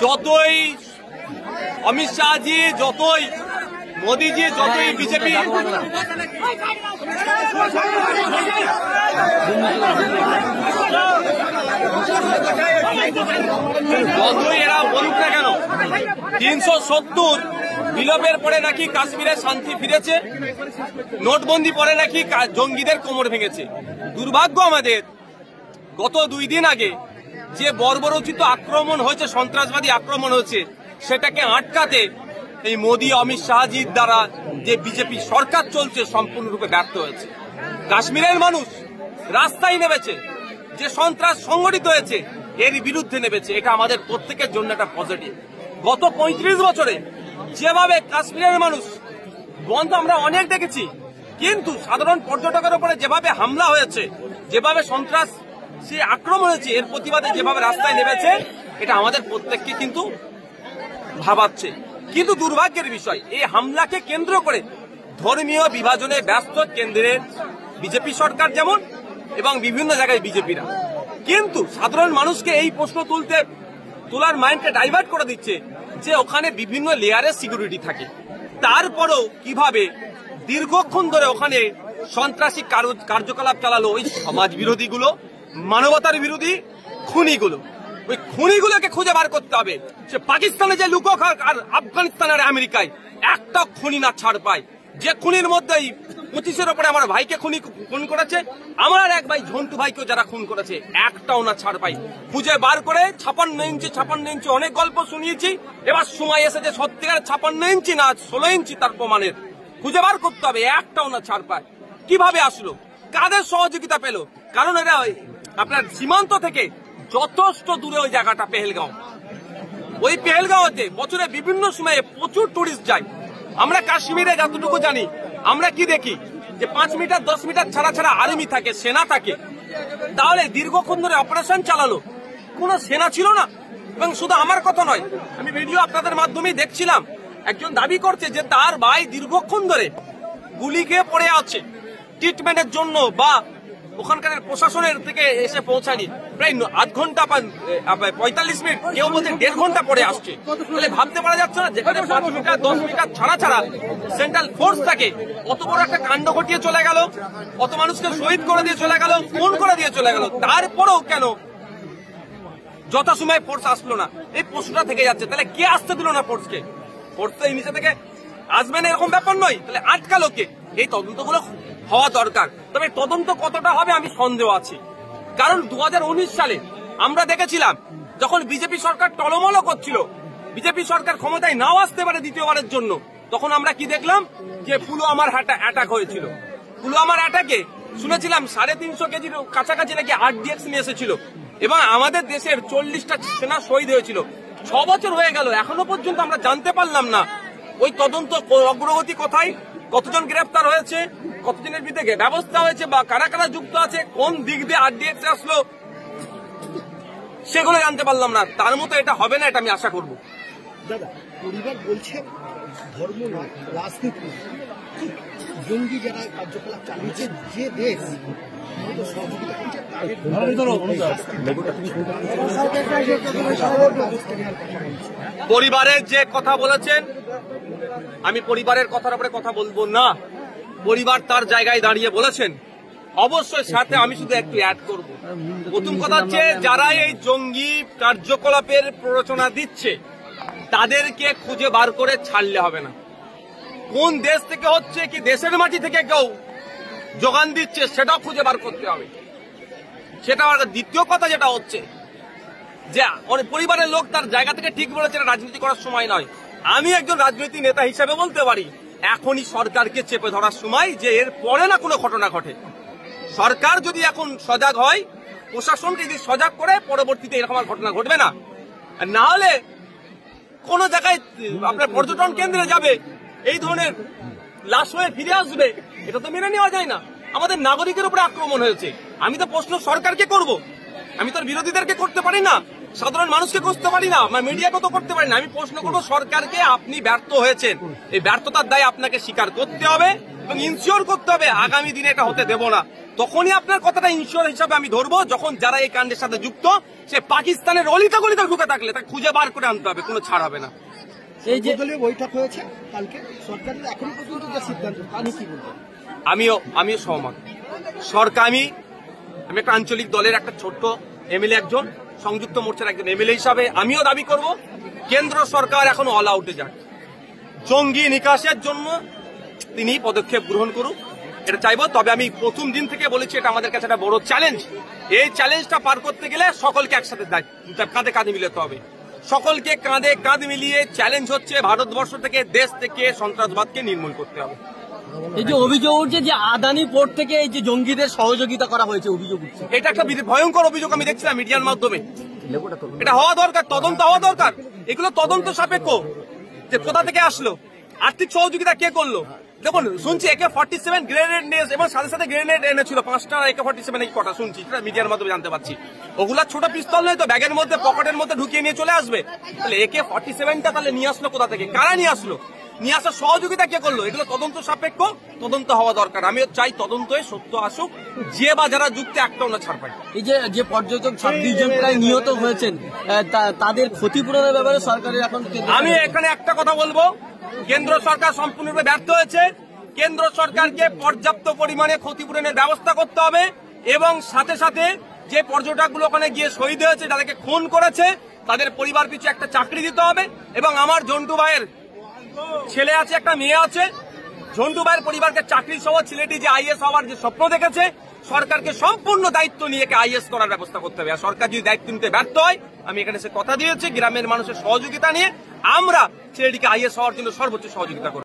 যতই অমিত শাহজি, যতই মোদীজি, যতই বিজেপি যতই এরা বলুক না কেন, 370 বিলোপের পরে নাকি কাশ্মীরে শান্তি ফিরেছে, নোটবন্দি পরে নাকি জঙ্গিদের কোমর ভেঙেছে। দুর্ভাগ্য আমাদের, গত 2 দিন আগে যে বর্বরোচিত আক্রমণ হয়েছে, সন্ত্রাসবাদী আক্রমণ হয়েছে, সেটাকে আটকাতে এই মোদী অমিত শাহজির দ্বারা যে বিজেপি সরকার চলছে সম্পূর্ণরূপে ব্যর্থ হয়েছে। কাশ্মীরের মানুষ রাস্তায় নেমেছে, যে সন্ত্রাস সংগঠিত হয়েছে এর বিরুদ্ধে নেমেছে। এটা আমাদের প্রত্যেকের জন্য একটা পজিটিভ। গত 35 বছরে যেভাবে কাশ্মীরের মানুষ বন্ধ আমরা অনেক দেখেছি, কিন্তু সাধারণ পর্যটকের উপরে যেভাবে হামলা হয়েছে, যেভাবে সন্ত্রাস সে আক্রমণ হয়েছে, এর প্রতিবাদে যেভাবে রাস্তায় নেমেছে, এটা আমাদের প্রত্যেককে কিন্তু ভাবাচ্ছে। কিন্তু দুর্ভাগ্যের বিষয়, এই হামলাকে কেন্দ্র করে ধর্মীয় বিভাজনে ব্যস্ত কেন্দ্রের বিজেপি সরকার যেমন এবং বিভিন্ন জায়গায় বিজেপিরা, কিন্তু সাধারণ মানুষকে এই প্রশ্ন তোলার মাইন্ডকে ডাইভার্ট করে দিচ্ছে যে ওখানে বিভিন্ন লেয়ারের সিকিউরিটি থাকে, তারপরেও কিভাবে দীর্ঘক্ষণ ধরে ওখানে সন্ত্রাসী কার্যকলাপ চালালো ওই সমাজ বিরোধীগুলো, মানবতার বিরোধী খুনিগুলো। ওই খুনিগুলোকে খুঁজে বার করতে হবে। সে পাকিস্তানে যে লুকোক আর আফগানিস্তান আর আমেরিকায় একটা খুনি না ছাড় পায়। যে খুনির মধ্যেই 25-এর উপরে আমার ভাইকে খুন করেছে, আমার এক ভাই ঝন্টু ভাইকেও যারা খুন করেছে, একটাও না ছাড় পাই। খুঁজে বার করে 56 ইঞ্চি অনেক গল্প শুনিয়েছি, এবার সময় এসেছে সত্যিকার 56 ইঞ্চি না 16 ইঞ্চি তার প্রমাণের খুঁজে বার করতে হবে। একটাও না ছাড় পায়। কিভাবে আসলো, কাদের সহযোগিতা পেল? কারণ এরা আপনার সীমান্ত থেকে যথেষ্ট দূরে ওই জায়গাটা পেহেলগাঁও। ওই পেহেলগাঁওতে বছরে বিভিন্ন সময়ে প্রচুর টুরিস্ট যায়। আমরা কাশ্মীরে যতটুকু জানি, আমরা কি দেখি যে 5 মিটার 10 মিটার ছাড়া ছাড়া আর্মি থাকে, সেনা থাকে। তাহলে দীর্ঘক্ষণ ধরে অপারেশন চালালো, কোনো সেনা ছিল না। এবং শুধু আমার কথা নয়, আমি ভিডিও আপনাদের মাধ্যমেই দেখছিলাম, একজন দাবি করছে যে তার ভাই দীর্ঘক্ষণ ধরে গুলি খেয়ে পড়ে আছে ট্রিটমেন্টের জন্য, বা ওখানকার প্রশাসনের থেকে এসে পৌঁছানি প্রায় আধ ঘন্টা 45 মিনিট, কেউ বলছে 1.5 ঘন্টা পরে আসছে। তাহলে ভাবতে পারা যাচ্ছে না, যেখানে 5 মিটার 10 মিটার ছাড়া ছাড়া সেন্ট্রাল ফোর্স থাকে, অত বড় একটা কাণ্ড ঘটিয়ে চলে গেল, অত মানুষকে শহীদ করে দিয়ে চলে গেল, খুন করে দিয়ে চলে গেল, তারপরেও কেন যথাসময়ে ফোর্স আসলো না? এই প্রশ্নটা থেকে যাচ্ছে। তাহলে কে আসতে দিল না ফোর্সকে? ফোর্স তো এই নিচে থেকে আসবে না এরকম ব্যাপার নয়, তাহলে আটকালো কে? এই তদন্তগুলো হওয়া দরকার। তবে তদন্ত কতটা হবে আমি সন্দেহ আছি, কারণ 2019 সালে আমরা দেখেছিলাম যখন বিজেপি সরকার টলমল করছিল, বিজেপি সরকার ক্ষমতায় নাও আসতে পারে দ্বিতীয়বারের জন্য, তখন আমরা কি দেখলাম যে পুলওয়ামার অ্যাটাক হয়েছিল। পুলওয়ামার অ্যাটাকে শুনেছিলাম 350 কেজির কাছাকাছি নাকি RDX নিয়ে এসেছিল, এবং আমাদের দেশের 40টা সেনা শহীদ হয়েছিল। 6 বছর হয়ে গেল, এখনো পর্যন্ত আমরা জানতে পারলাম না ওই তদন্ত অগ্রগতি কোথায়, কতজন গ্রেফতার হয়েছে, কতজনের বিরুদ্ধে ব্যবস্থা হয়েছে, বা কারা কারা যুক্ত আছে, কোন দিক দিয়ে RDX আসলো, সেগুলো জানতে পারলাম না। তার মতো এটা হবে না, এটা আমি আশা করব। দাদা, পরিবার বলছে ধর্ম নয়, রাজনীতি, জঙ্গি যারা কার্যকলাপ চালিয়েছে যে দেশ সহযোগিতা করছে পরিবারের যে কথা বলেছেন, আমি পরিবারের কথার উপরে কথা বলবো না। পরিবার তার জায়গায় দাঁড়িয়ে বলেছেন, অবশ্যই সাথে আমি শুধু একটু অ্যাড করব। প্রথম কথা হচ্ছে, যারা এই জঙ্গি কার্যকলাপের প্ররোচনা দিচ্ছে তাদেরকে খুঁজে বার করে ছাড়লে হবে না। কোন দেশ থেকে হচ্ছে, কি দেশের মাটি থেকে কেউ যোগান দিচ্ছে, সেটাও খুঁজে বার করতে হবে। সেটা দ্বিতীয় কথা যেটা হচ্ছে যে অনেক পরিবারের লোক তার জায়গা থেকে ঠিক বলেছে, রাজনীতি করার সময় নয়। আমি একজন রাজনৈতিক নেতা হিসেবে বলতে পারি, এখনই সরকারকে চেপে ধরার সময়, যে এর পরে না কোনো ঘটনা ঘটে। সরকার যদি এখন সজাগ হয়, প্রশাসনকে যদি সজাগ করে, পরবর্তীতে এরকম আর ঘটনা ঘটবে না। না হলে কোন জায়গায় আপনার পর্যটন কেন্দ্রে যাবে, এই ধরনের লাশ হয়ে ফিরে আসবে, এটা তো মেনে নেওয়া যায় না। আমাদের নাগরিকের উপরে আক্রমণ হয়েছে, আমি তো প্রশ্ন সরকারকে করব, আমি তো বিরোধীদেরকে করতে পারি না, সাধারণ মানুষকে করতে পারি না, মিডিয়াকে তো করতে পারি না। আমি প্রশ্ন করবো সরকারকে, আপনি ব্যর্থ হয়েছেন, এই ব্যর্থতার দায় আপনাকে স্বীকার করতে হবে এবং ইনশিওর করতে হবে আগামী দিনে এটা হতে দেব না। তখনই আপনার কথাটা ইনশিওর হিসাবে আমি ধরবো যখন যারা এই কাণ্ডের সাথে যুক্ত সে পাকিস্তানের অলিতা গলিতা ঢুকে থাকলে তাকে খুঁজে বার করে আনতে হবে, কোনো ছাড় হবে না। এই যে দলীয় বৈঠক হয়েছে কালকে, সরকারের এখন পর্যন্ত যে সিদ্ধান্ত তা নিয়ে কি বলবেন? আমিও সহমত। সরকার আমি একটা আঞ্চলিক দলের একটা ছোট্ট এমএলএ, একজন সংযুক্ত মোর্চার একজন এমএলএ হিসাবে আমিও দাবি করব কেন্দ্র সরকার এখন অল আউটে যাক, জঙ্গি নিকাশের জন্য তিনি পদক্ষেপ গ্রহণ করুক, এটা চাইবো। তবে আমি প্রথম দিন থেকে বলেছি এটা আমাদের কাছে একটা বড় চ্যালেঞ্জ। এই চ্যালেঞ্জটা পার করতে গেলে সকলকে একসাথে কাঁধে কাঁধে মিলাতে হবে। সকলকে কাঁধে কাঁধ মিলিয়ে চ্যালেঞ্জ হচ্ছে ভারতবর্ষ থেকে, দেশ থেকে সন্ত্রাসবাদকে নির্মূল করতে হবে। এই যে অভিযোগ উঠছে যে আদানি পোর্ট থেকে এই যে জঙ্গিদের সহযোগিতা করা হয়েছে, অভিযোগ উঠছে, এটা একটা ভয়ঙ্কর অভিযোগ আমি দেখছিলাম মিডিয়ার মাধ্যমে। এটা হওয়া দরকার, তদন্ত হওয়া দরকার। এগুলো তদন্ত সাপেক্ষ যে কোথা থেকে আসলো, আর্থিক সহযোগিতা কে করলো। দেখুন শুনছি AK-47 গ্রেনেড নিয়ে এবং সাথে সাথে গ্রেনেড এনেছিল 5টা AK-47 এই কটা শুনছি, মিডিয়ার মাধ্যমে জানতে পারছি। ওগুলা ছোট পিস্তল নয় তো, ব্যাগের মধ্যে পকেটের মধ্যে ঢুকিয়ে নিয়ে চলে আসবে। তাহলে AK-47টা তাহলে নিয়ে আসলো কোথা থেকে, কারা নিয়ে আসলো, নিয়ে আসার সহযোগিতা কে করলো, এগুলো তদন্ত সাপেক্ষ, তদন্ত হওয়া দরকার। আমিও চাই তদন্ত হয়ে সত্য আসুক, যে বা যারা যুক্ত একটাও না ছাড় পায়। এই যে পর্যটক 26 জন প্রায় নিহত হয়েছেন, তাদের ক্ষতিপূরণের ব্যাপারে সরকারের এখন আমি এখানে একটা কথা বলবো, কেন্দ্র সরকার সম্পূর্ণরূপে ব্যর্থ হয়েছে। কেন্দ্র সরকারকে পর্যাপ্ত পরিমাণে ক্ষতিপূরণের ব্যবস্থা করতে হবে এবং সাথে সাথে যে পর্যটকগুলো ওখানে গিয়ে শহীদ হয়েছে, যাদেরকে খুন করেছে, তাদের পরিবার পিছু একটা চাকরি দিতে হবে। এবং আমার ঝন্টু ভাইয়ের ছেলে আছে, একটা মেয়ে আছে, ঝন্টু ভাইয়ের পরিবারকে চাকরি সহ ছেলেটি যে IAS হওয়ার যে স্বপ্ন দেখেছে, সরকারকে সম্পূর্ণ দায়িত্ব নিয়ে IAS করার ব্যবস্থা করতে হবে। আর সরকার যদি দায়িত্ব নিতে ব্যর্থ হয়, আমি এখানে সে কথা দিয়েছি, গ্রামের মানুষের সহযোগিতা নিয়ে আমরা ছেলেটিকে IAS হওয়ার জন্য সর্বোচ্চ সহযোগিতা করব।